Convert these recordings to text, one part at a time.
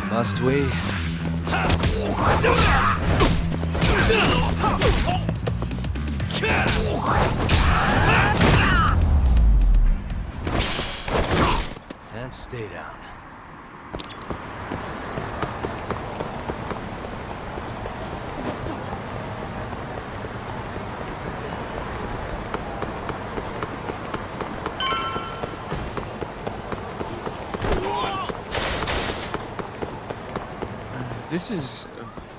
Must we? And stay down. This is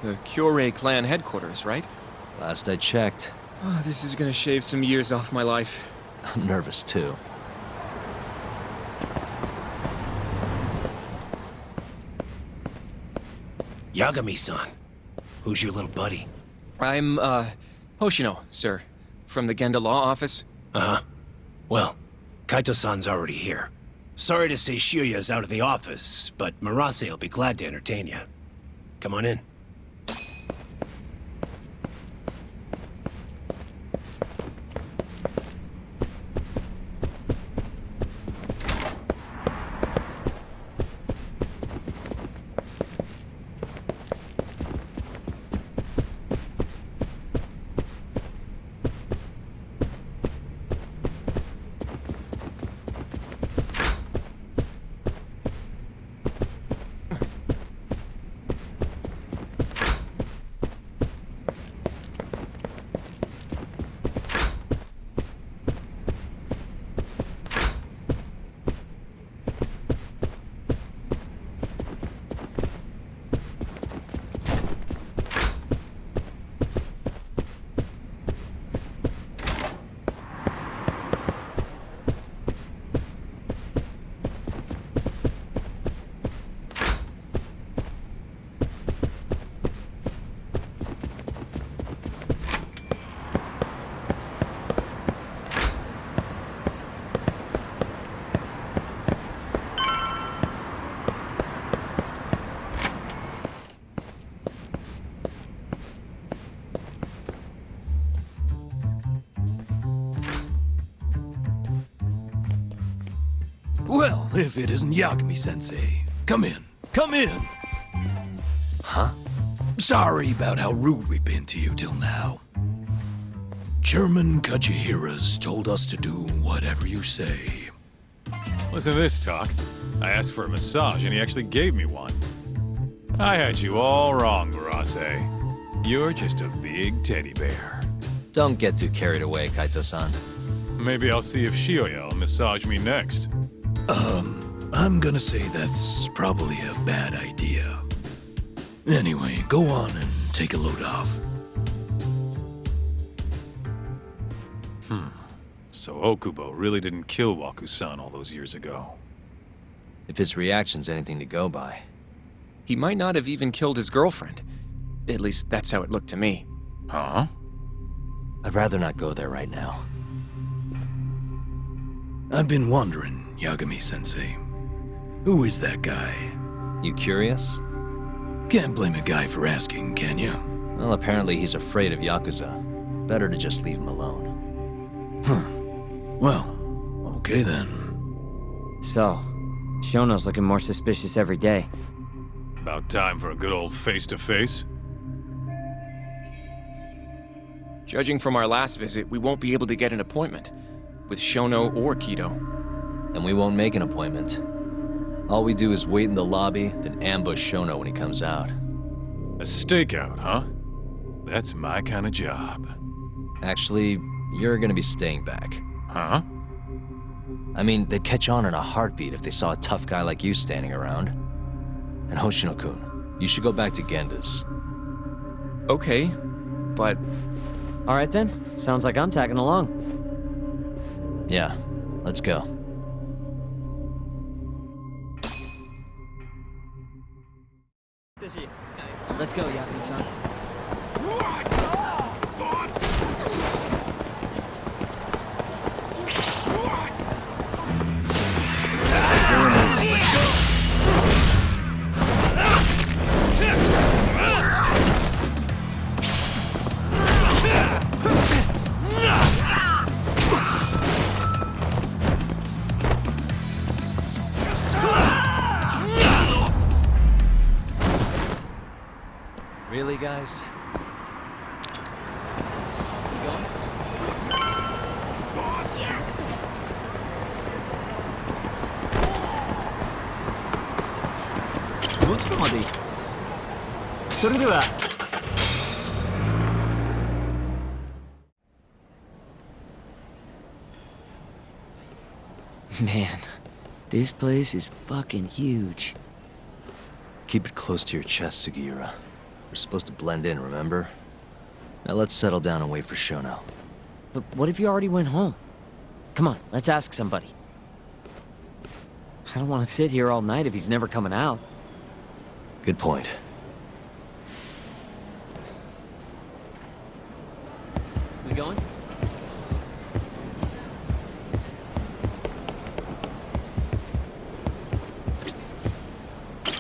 the Kyorei clan headquarters, right? Last I checked. Oh, this is gonna shave some years off my life. I'm nervous too. Yagami-san. Who's your little buddy? I'm, Hoshino, sir. From the Genda Law Office. Uh-huh. Well, Kaito-san's already here. Sorry to say Shioya's out of the office, but Murase will be glad to entertain you. Come on in. Well, if it isn't Yagami-sensei. Come in. Come in! Huh? Sorry about how rude we've been to you till now. Chairman Kajihira's told us to do whatever you say. Listen to this talk. I asked for a massage and he actually gave me one. I had you all wrong, Murase. You're just a big teddy bear. Don't get too carried away, Kaito-san. Maybe I'll see if Shioya will massage me next. I'm gonna say that's probably a bad idea. Anyway, go on and take a load off. So Okubo really didn't kill Waku-san all those years ago. If his reaction's anything to go by. He might not have even killed his girlfriend. At least that's how it looked to me. Huh? I'd rather not go there right now. I've been wondering, Yagami-sensei. Who is that guy? You curious? Can't blame a guy for asking, can you? Well, apparently he's afraid of Yakuza. Better to just leave him alone. Well, okay then. So, Shono's looking more suspicious every day. About time for a good old face-to-face. Judging from our last visit, we won't be able to get an appointment with Shono or Kido. And we won't make an appointment. All we do is wait in the lobby, then ambush Shono when he comes out. A stakeout, huh? That's my kind of job. Actually, you're gonna be staying back. Huh? I mean, they'd catch on in a heartbeat if they saw a tough guy like you standing around. And Hoshino-kun, you should go back to Genda's. Okay, but Alright then, sounds like I'm tagging along. Yeah, let's go. Let's go, Yagami-san. Really, guys? You going? Man, this place is fucking huge. Keep it close to your chest, Sugiura. We're supposed to blend in, remember? Now let's settle down and wait for Shono. But what if you already went home? Come on, let's ask somebody. I don't want to sit here all night if he's never coming out. Good point. We going?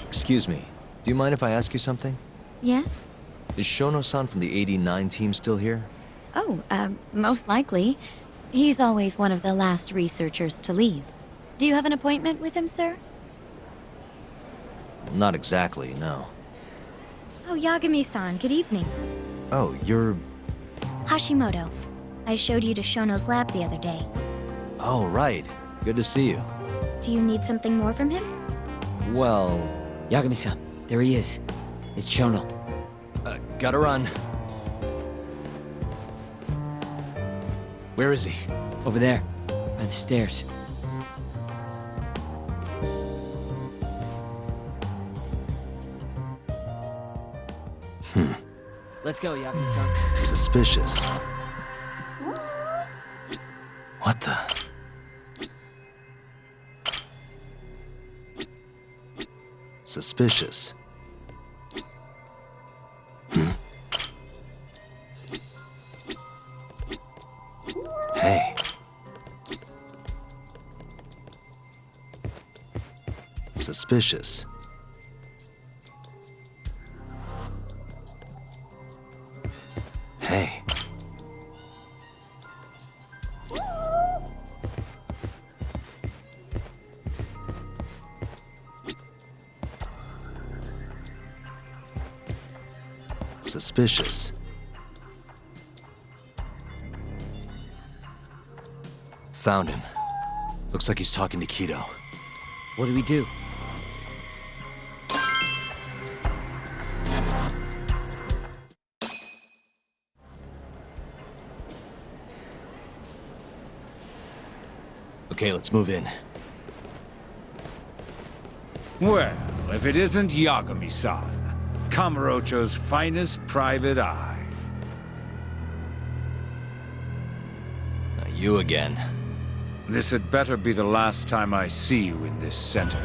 Excuse me, do you mind if I ask you something? Yes? Is Shono-san from the 89 team still here? Oh, most likely. He's always one of the last researchers to leave. Do you have an appointment with him, sir? Not exactly, no. Oh, Yagami-san, good evening. Oh, you're... Hashimoto. I showed you to Shono's lab the other day. Oh, right. Good to see you. Do you need something more from him? Well... Yagami-san, there he is. It's Shono. Gotta run. Where is he? Over there, by the stairs. Let's go, Yagami-san. Suspicious. What the... Suspicious. Hey. Suspicious. Hey. Suspicious. Found him. Looks like he's talking to Kido. What do we do? Okay, let's move in. Well, if it isn't Yagami-san, Kamurocho's finest private eye. You again. This had better be the last time I see you in this center.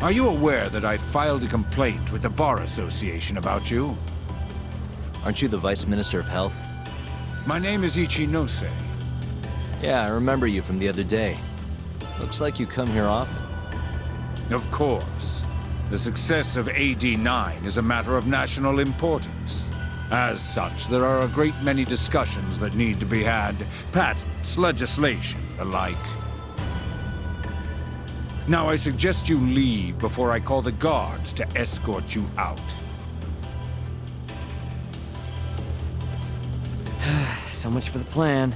Are you aware that I filed a complaint with the Bar Association about you? Aren't you the Vice Minister of Health? My name is Ichinose. Yeah, I remember you from the other day. Looks like you come here often. Of course. The success of AD9 is a matter of national importance. As such, there are a great many discussions that need to be had. Patents, legislation, the like. Now I suggest you leave before I call the guards to escort you out. So much for the plan.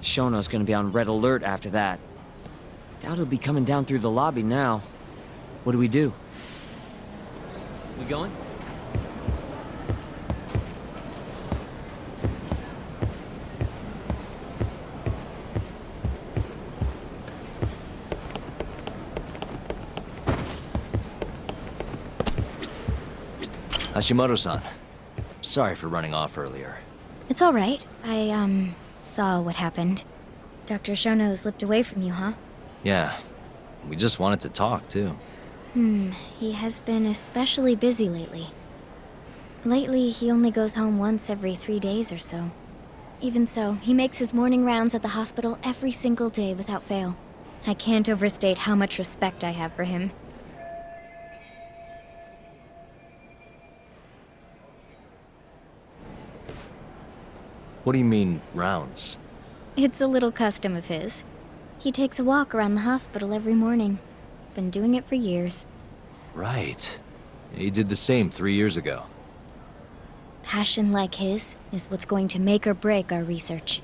Shono's gonna be on red alert after that. Doubt he'll be coming down through the lobby now. What do we do? We going? Hashimoto-san. Sorry for running off earlier. It's all right. I, saw what happened. Dr. Shono slipped away from you, huh? Yeah. We just wanted to talk, too. He has been especially busy lately. Lately, he only goes home once every 3 days or so. Even so, he makes his morning rounds at the hospital every single day without fail. I can't overstate how much respect I have for him. What do you mean, rounds? It's a little custom of his. He takes a walk around the hospital every morning. Been doing it for years. Right. He did the same 3 years ago. passion like his is what's going to make or break our research.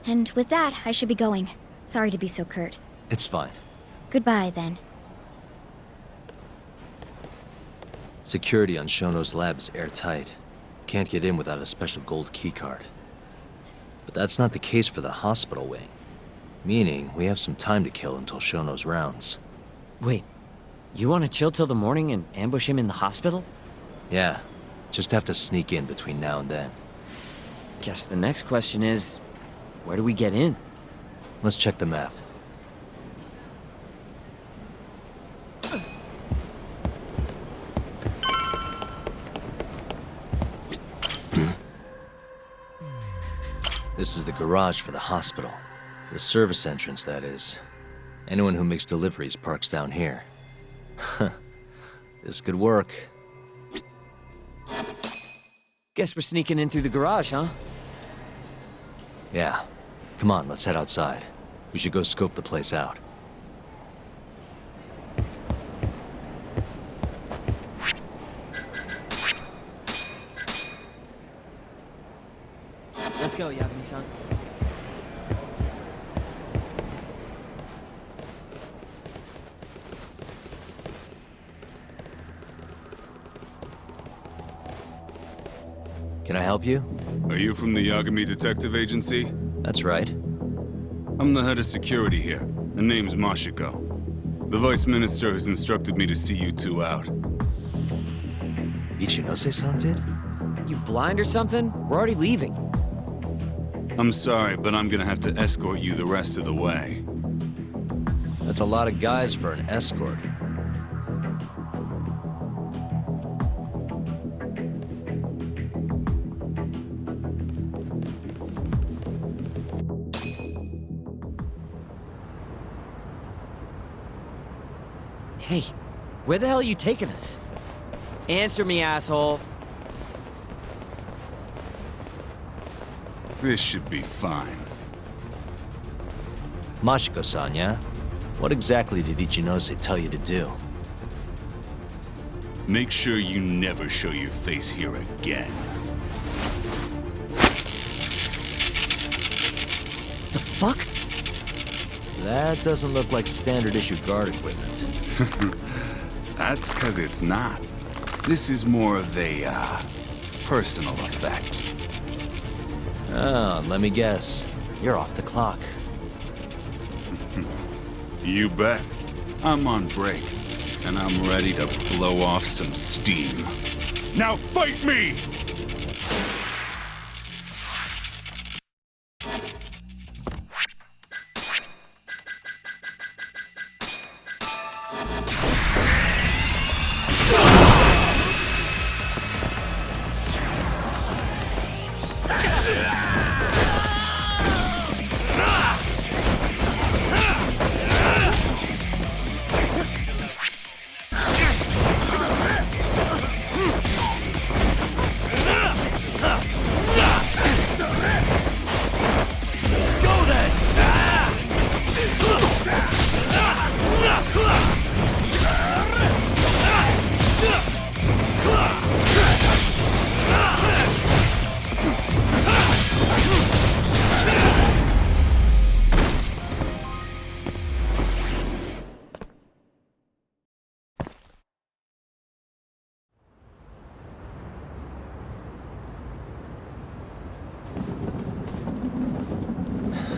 And with that, I should be going. Sorry to be so curt. It's fine. Goodbye, then. Security on Shono's lab is airtight. Can't get in without a special gold keycard. But that's not the case for the hospital wing. Meaning, we have some time to kill until Shono's rounds. Wait, you want to chill till the morning and ambush him in the hospital? Yeah, just have to sneak in between now and then. Guess the next question is, where do we get in? Let's check the map. This is the garage for the hospital. The service entrance, that is. Anyone who makes deliveries parks down here. This could work. Guess we're sneaking in through the garage, huh? Yeah. Come on, let's head outside. We should go scope the place out. Let's go, Yagami-san. Can I help you? Are you from the Yagami Detective Agency? That's right. I'm the head of security here. The name's Mashiko. The Vice Minister has instructed me to see you two out. Ichinose-san did? You blind or something? We're already leaving. I'm sorry, but I'm gonna have to escort you the rest of the way. That's a lot of guys for an escort. Hey, where the hell are you taking us? Answer me, asshole. This should be fine. Mashiko-san, yeah? What exactly did Ichinose tell you to do? Make sure you never show your face here again. The fuck? That doesn't look like standard issue guard equipment. That's 'cause it's not. This is more of a, personal effect. Oh, let me guess. You're off the clock. You bet. I'm on break, and I'm ready to blow off some steam. Now fight me!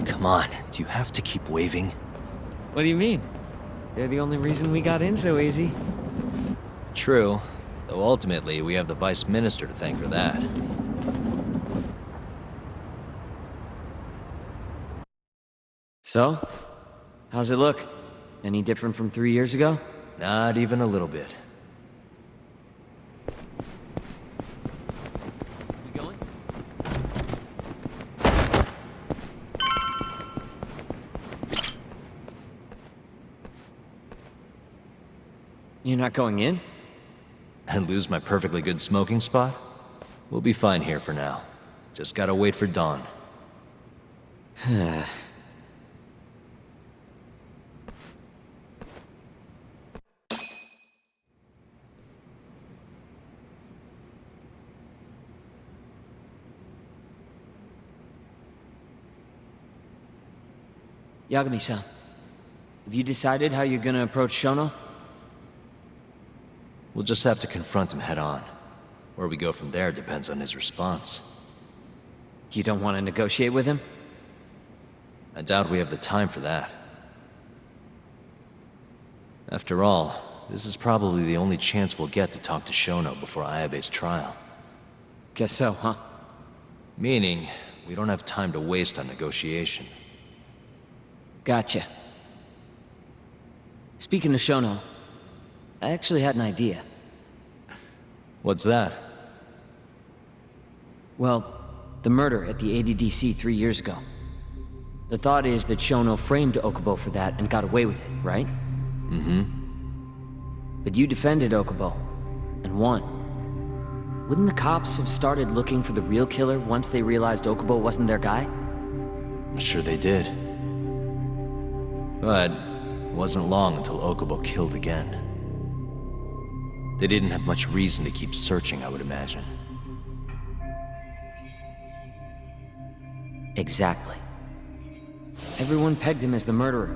Come on, do you have to keep waving? What do you mean? They're the only reason we got in so easy. True, though ultimately we have the Vice Minister to thank for that. So? How's it look? Any different from 3 years ago? Not even a little bit. We going? You're not going in? And lose my perfectly good smoking spot? We'll be fine here for now. Just gotta wait for dawn. Yagami-san, have you decided how you're gonna approach Shono? We'll just have to confront him head on. Where we go from there depends on his response. You don't want to negotiate with him? I doubt we have the time for that. After all, this is probably the only chance we'll get to talk to Shono before Ayabe's trial. Guess so, huh? Meaning, we don't have time to waste on negotiation. Gotcha. Speaking of Shono, I actually had an idea. What's that? Well, the murder at the ADDC 3 years ago. The thought is that Shono framed Okubo for that and got away with it, right? Mm-hmm. But you defended Okubo, and won. Wouldn't the cops have started looking for the real killer once they realized Okubo wasn't their guy? I'm sure they did. But it wasn't long until Okubo killed again. They didn't have much reason to keep searching, I would imagine. Exactly. Everyone pegged him as the murderer.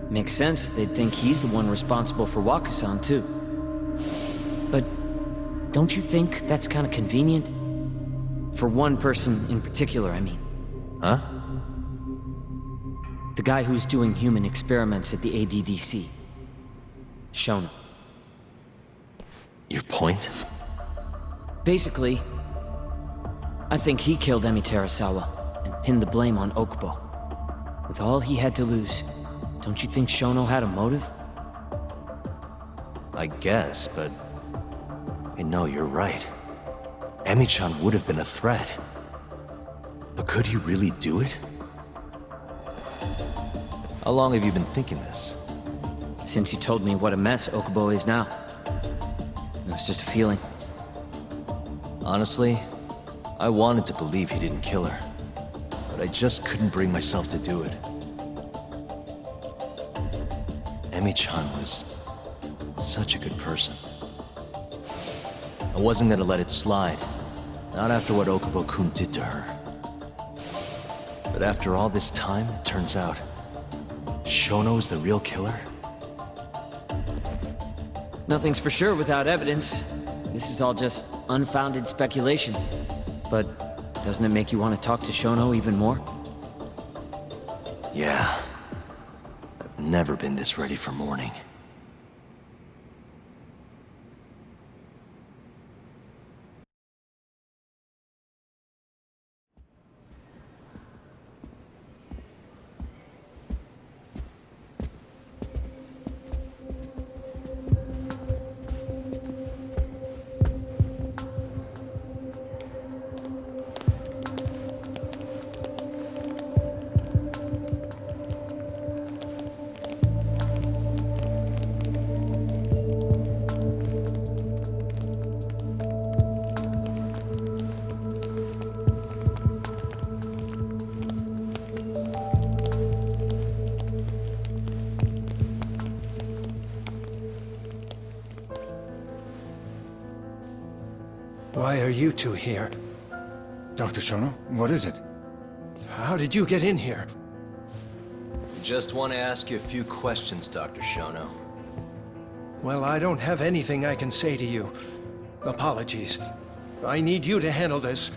Makes sense, they'd think he's the one responsible for Wakusan, too. But don't you think that's kind of convenient? For one person in particular, I mean. Huh? The guy who's doing human experiments at the ADDC. Shono. Your point? Basically, I think he killed Emi Terasawa and pinned the blame on Okubo. With all he had to lose, don't you think Shono had a motive? I guess, but... No, you're right. Emi-chan would have been a threat. But could he really do it? How long have you been thinking this? Since you told me what a mess Okubo is now. It was just a feeling. Honestly, I wanted to believe he didn't kill her. But I just couldn't bring myself to do it. Emi-chan was such a good person. I wasn't gonna let it slide. Not after what Okubo-kun did to her. But after all this time, it turns out Shono's the real killer? Nothing's for sure without evidence. This is all just unfounded speculation. But doesn't it make you want to talk to Shono even more? Yeah. I've never been this ready for morning. Why are you two here? Dr. Shono, what is it? How did you get in here? Just want to ask you a few questions, Dr. Shono. Well, I don't have anything I can say to you. Apologies. I need you to handle this.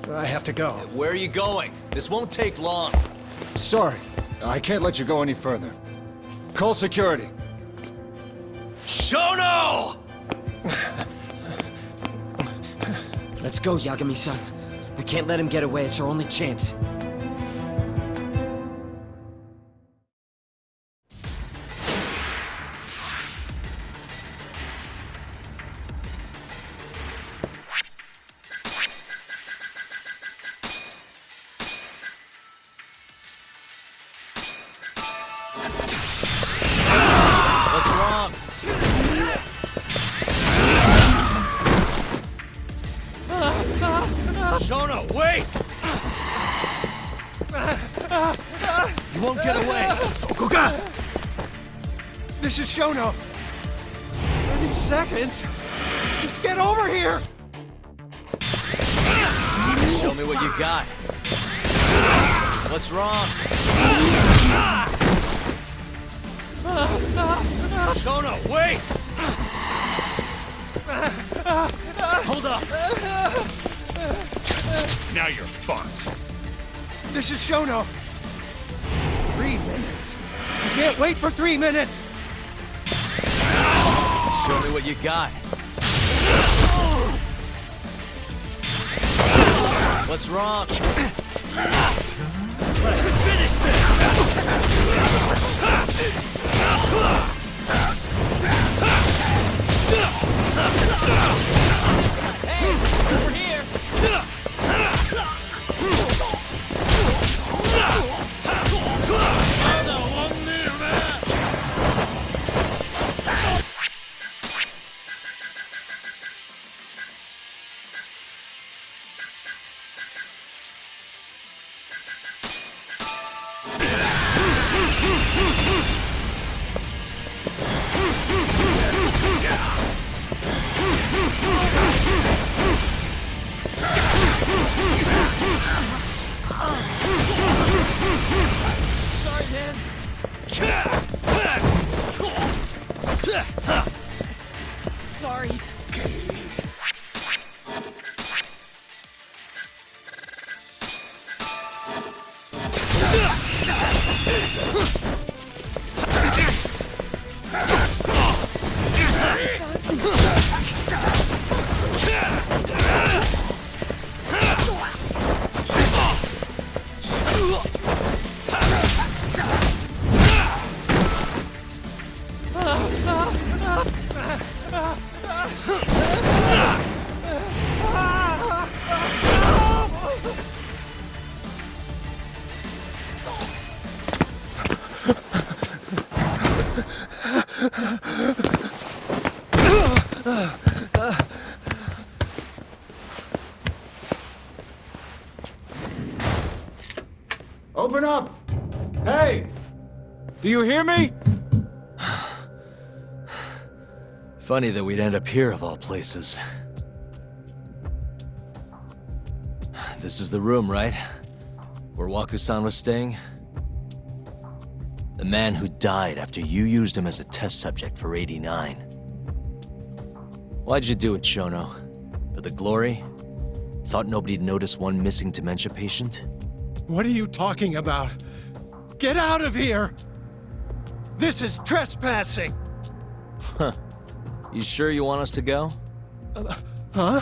I have to go. Where are you going? This won't take long. Sorry, I can't let you go any further. Call security. Shono! Let's go, Yagami-san. We can't let him get away. It's our only chance. What's wrong? Shono, wait! You won't get away. Sokuga! This is Shono. 30 seconds? Just get over here! Show me what you got. What's wrong? Shono, wait! Hold up! Now you're fucked. This is Shono. 3 minutes? I can't wait for 3 minutes! Show me what you got. What's wrong? Let's finish this! Hey, over here! Sorry. Open up! Hey! Do you hear me? Funny that we'd end up here of all places. This is the room, right? Where Waku-san was staying? The man who died after you used him as a test subject for 89. Why'd you do it, Shono? For the glory? Thought nobody'd notice one missing dementia patient? What are you talking about? Get out of here! This is trespassing! Huh. You sure you want us to go? Huh?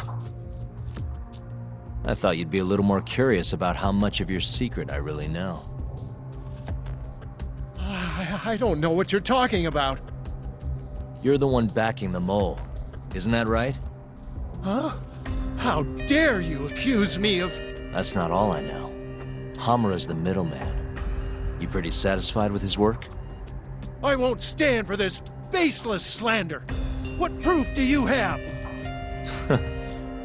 I thought you'd be a little more curious about how much of your secret I really know. I don't know what you're talking about. You're the one backing the mole. Isn't that right? Huh? How dare you accuse me of... That's not all I know. Hamura's the middleman. You pretty satisfied with his work? I won't stand for this baseless slander. What proof do you have?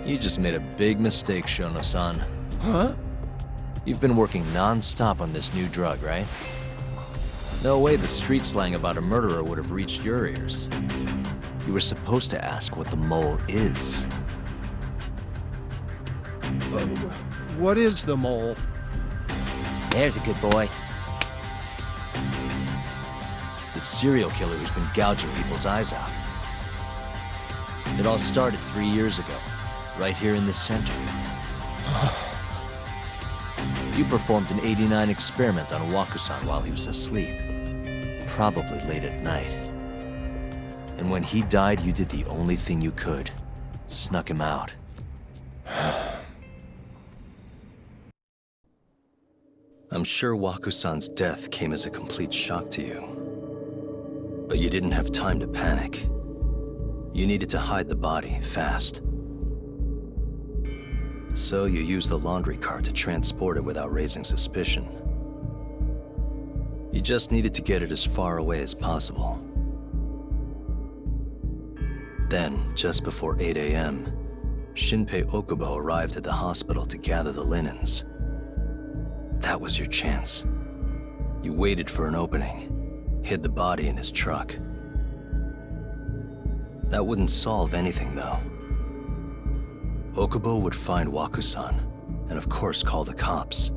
You just made a big mistake, Shono-san. Huh? You've been working non-stop on this new drug, right? No way the street slang about a murderer would have reached your ears. You were supposed to ask what the mole is. What is the mole? There's a good boy. The serial killer who's been gouging people's eyes out. It all started 3 years ago, right here in the center. You performed an 89 experiment on Waku-san while he was asleep. Probably late at night. And when he died, you did the only thing you could. Snuck him out. I'm sure Waku-san's death came as a complete shock to you. But you didn't have time to panic. You needed to hide the body, fast. So you used the laundry cart to transport it without raising suspicion. You just needed to get it as far away as possible. Then, just before 8 a.m., Shinpei Okubo arrived at the hospital to gather the linens. That was your chance. You waited for an opening, hid the body in his truck. That wouldn't solve anything, though. Okubo would find Waku-san, and of course call the cops.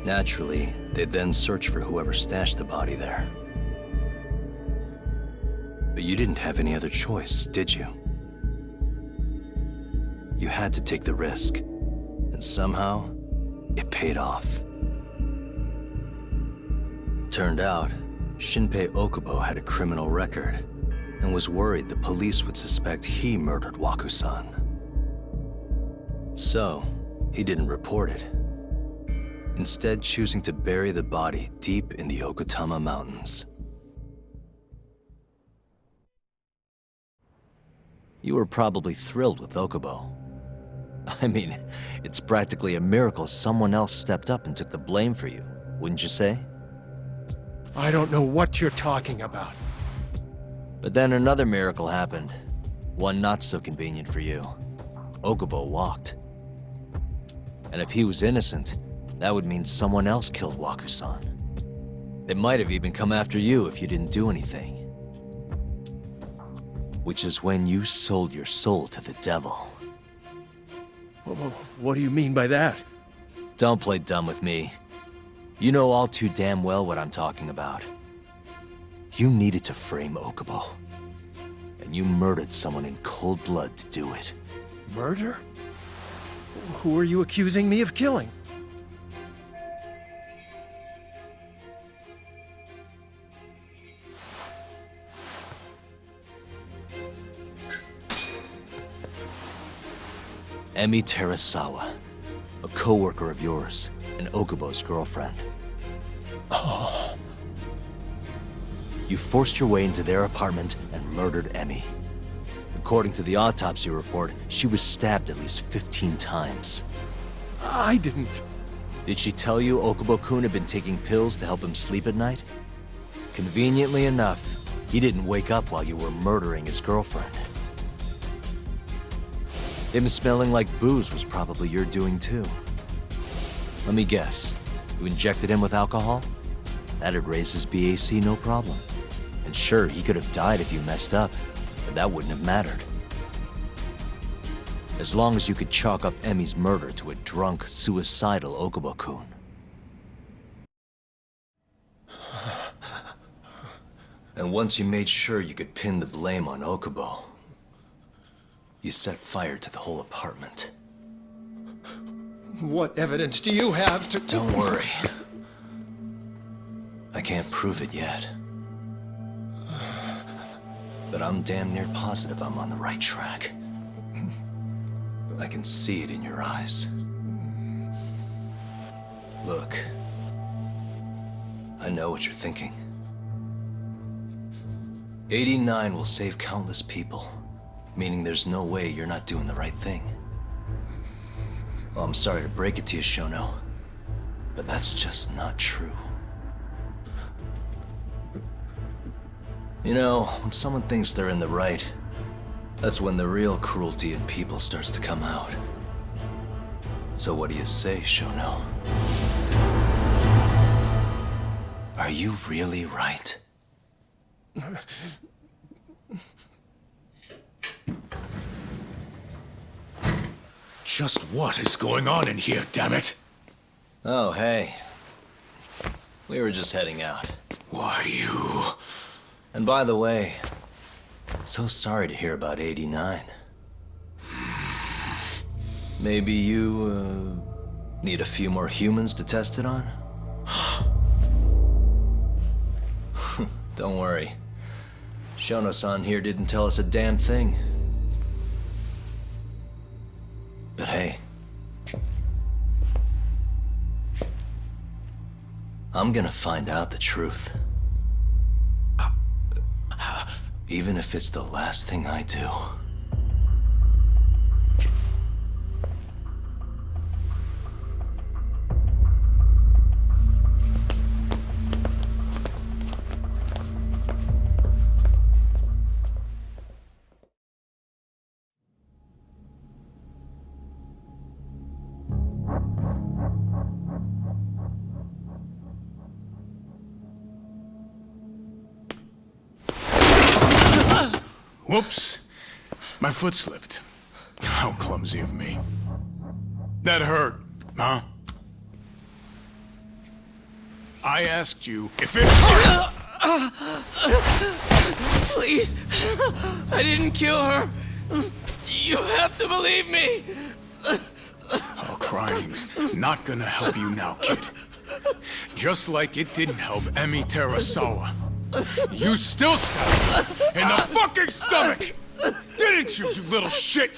Naturally, they'd then search for whoever stashed the body there. But you didn't have any other choice, did you? You had to take the risk, and somehow, it paid off. Turned out, Shinpei Okubo had a criminal record, and was worried the police would suspect he murdered Waku-san. So, he didn't report it, instead choosing to bury the body deep in the Okutama Mountains. You were probably thrilled with Okubo. I mean, it's practically a miracle someone else stepped up and took the blame for you, wouldn't you say? I don't know what you're talking about. But then another miracle happened. One not so convenient for you. Okubo walked. And if he was innocent, that would mean someone else killed Waku-san. They might have even come after you if you didn't do anything. Which is when you sold your soul to the devil. What do you mean by that? Don't play dumb with me. You know all too damn well what I'm talking about. You needed to frame Okubo. And you murdered someone in cold blood to do it. Murder? Who are you accusing me of killing? Emi Terasawa, a co-worker of yours, and Okubo's girlfriend. Oh. You forced your way into their apartment and murdered Emi. According to the autopsy report, she was stabbed at least 15 times. I didn't. Did she tell you Okubo-kun had been taking pills to help him sleep at night? Conveniently enough, he didn't wake up while you were murdering his girlfriend. Him smelling like booze was probably your doing too. Let me guess, you injected him with alcohol? That'd raise his BAC no problem. And sure, he could have died if you messed up, but that wouldn't have mattered. As long as you could chalk up Emi's murder to a drunk, suicidal Okubo-kun. And once you made sure you could pin the blame on Okubo, you set fire to the whole apartment. What evidence do you have to... Don't worry. I can't prove it yet. But I'm damn near positive I'm on the right track. I can see it in your eyes. Look, I know what you're thinking. 89 will save countless people. Meaning there's no way you're not doing the right thing. Well, I'm sorry to break it to you, Shono, but that's just not true. You know, when someone thinks they're in the right, that's when the real cruelty in people starts to come out. So what do you say, Shono? Are you really right? Just what is going on in here, damn it? Oh, hey. We were just heading out. Why, you... And by the way, so sorry to hear about 89. Maybe you, need a few more humans to test it on? Don't worry. Shono-san here didn't tell us a damn thing. But hey, I'm gonna find out the truth. Even if it's the last thing I do. Whoops. My foot slipped. How clumsy of me. That hurt, huh? I asked you if it... Please! I didn't kill her! You have to believe me! Oh, crying's not gonna help you now, kid. Just like it didn't help Emi Terasawa. You still stabbed her in the fucking stomach! Didn't you, you little shit?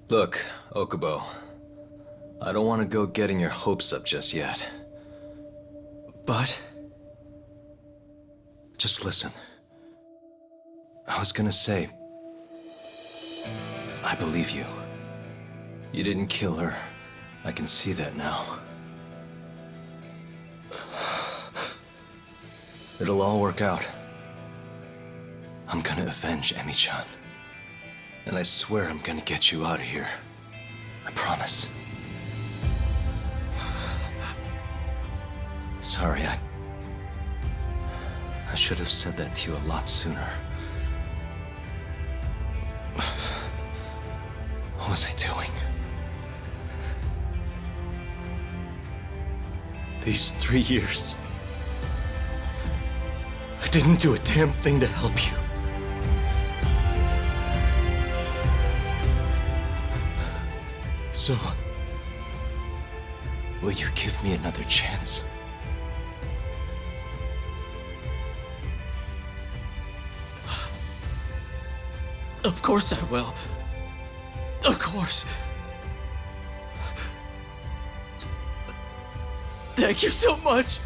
Look, Okubo. I don't want to go getting your hopes up just yet. But... just listen. I was gonna say... I believe you. You didn't kill her. I can see that now. It'll all work out. I'm gonna avenge Emi-chan. And I swear I'm gonna get you out of here. I promise. Sorry, I should have said that to you a lot sooner. What was I doing? These 3 years, I didn't do a damn thing to help you. So, will you give me another chance? Of course I will. Of course. Thank you so much.